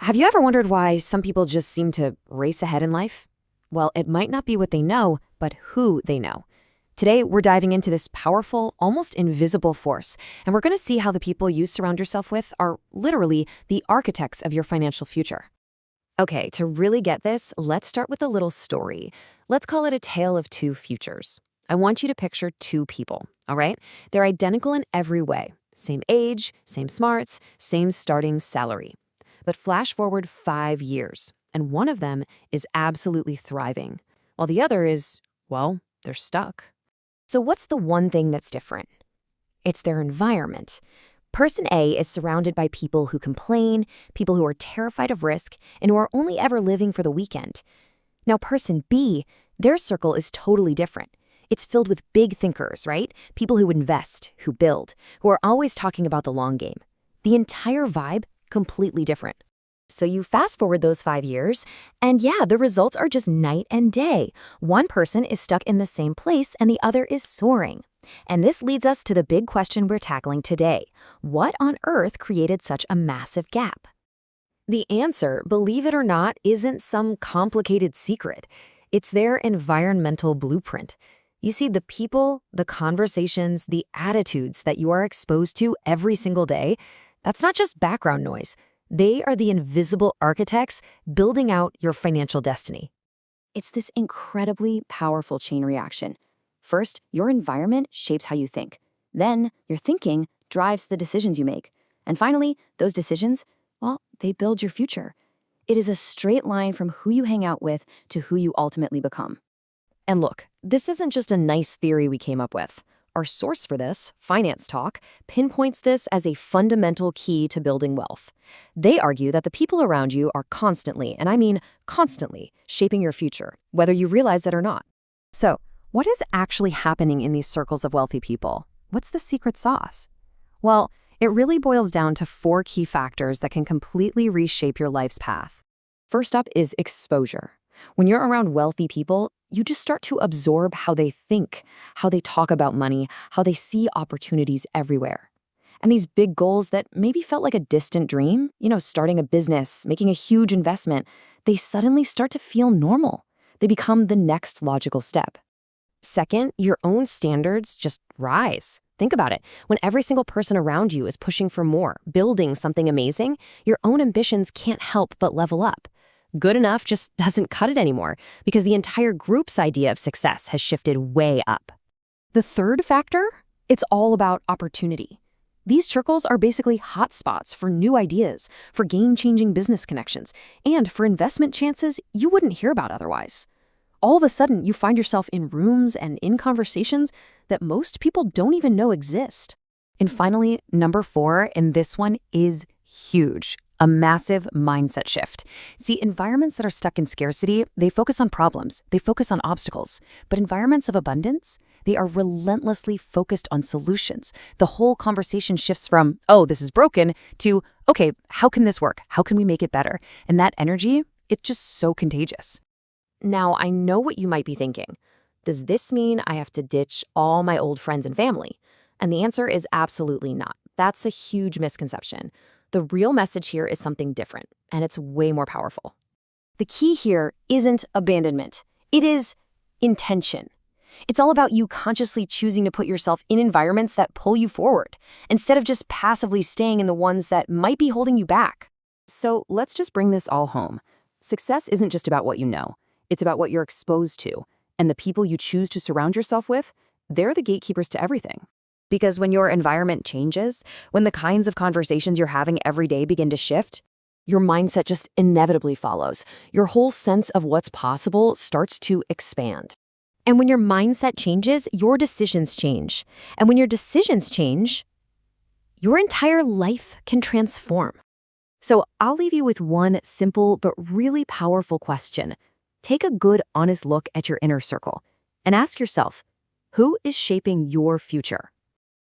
Have you ever wondered why some people just seem to race ahead in life? Well, it might not be what they know, but who they know. Today, we're diving into this powerful, almost invisible force, and we're going to see how the people you surround yourself with are literally the architects of your financial future. Okay, to really get this, let's start with a little story. Let's call it a tale of two futures. I want you to picture two people, all right? They're identical in every way. Same age, same smarts, same starting salary. But flash forward 5 years, and one of them is absolutely thriving, while the other is, well, they're stuck. So what's the one thing that's different? It's their environment. Person A is surrounded by people who complain, people who are terrified of risk, and who are only ever living for the weekend. Now, person B, their circle is totally different. It's filled with big thinkers, right? People who invest, who build, who are always talking about the long game. The entire vibe, completely different. So you fast forward those 5 years, and yeah, the results are just night and day. One person is stuck in the same place and the other is soaring. And this leads us to the big question we're tackling today. What on earth created such a massive gap? The answer, believe it or not, isn't some complicated secret. It's their environmental blueprint. You see, the people, the conversations, the attitudes that you are exposed to every single day, that's not just background noise. They are the invisible architects building out your financial destiny. It's this incredibly powerful chain reaction. First, your environment shapes how you think. Then, your thinking drives the decisions you make. And finally, those decisions, well, they build your future. It is a straight line from who you hang out with to who you ultimately become. And look, this isn't just a nice theory we came up with. Our source for this, Finance Talk, pinpoints this as a fundamental key to building wealth. They argue that the people around you are constantly, and I mean constantly, shaping your future, whether you realize it or not. So, what is actually happening in these circles of wealthy people? What's the secret sauce? Well, it really boils down to 4 key factors that can completely reshape your life's path. First up is exposure. When you're around wealthy people, you just start to absorb how they think, how they talk about money, how they see opportunities everywhere. And these big goals that maybe felt like a distant dream, starting a business, making a huge investment, they suddenly start to feel normal. They become the next logical step. Second, your own standards just rise. Think about it. When every single person around you is pushing for more, building something amazing, your own ambitions can't help but level up. Good enough just doesn't cut it anymore because the entire group's idea of success has shifted way up. The third factor, it's all about opportunity. These circles are basically hotspots for new ideas, for game-changing business connections, and for investment chances you wouldn't hear about otherwise. All of a sudden, you find yourself in rooms and in conversations that most people don't even know exist. And finally, number 4, and this one is huge. A massive mindset shift. See, environments that are stuck in scarcity, they focus on problems, they focus on obstacles. But environments of abundance, they are relentlessly focused on solutions. The whole conversation shifts from, oh, this is broken, to, okay, how can this work? How can we make it better? And that energy, it's just so contagious. Now, I know what you might be thinking. Does this mean I have to ditch all my old friends and family? And the answer is absolutely not. That's a huge misconception. The real message here is something different, and it's way more powerful. The key here isn't abandonment. It is intention. It's all about you consciously choosing to put yourself in environments that pull you forward, instead of just passively staying in the ones that might be holding you back. So let's just bring this all home. Success isn't just about what you know. It's about what you're exposed to, and the people you choose to surround yourself with, they're the gatekeepers to everything. Because when your environment changes, when the kinds of conversations you're having every day begin to shift, your mindset just inevitably follows. Your whole sense of what's possible starts to expand. And when your mindset changes, your decisions change. And when your decisions change, your entire life can transform. So I'll leave you with one simple but really powerful question. Take a good, honest look at your inner circle and ask yourself, who is shaping your future?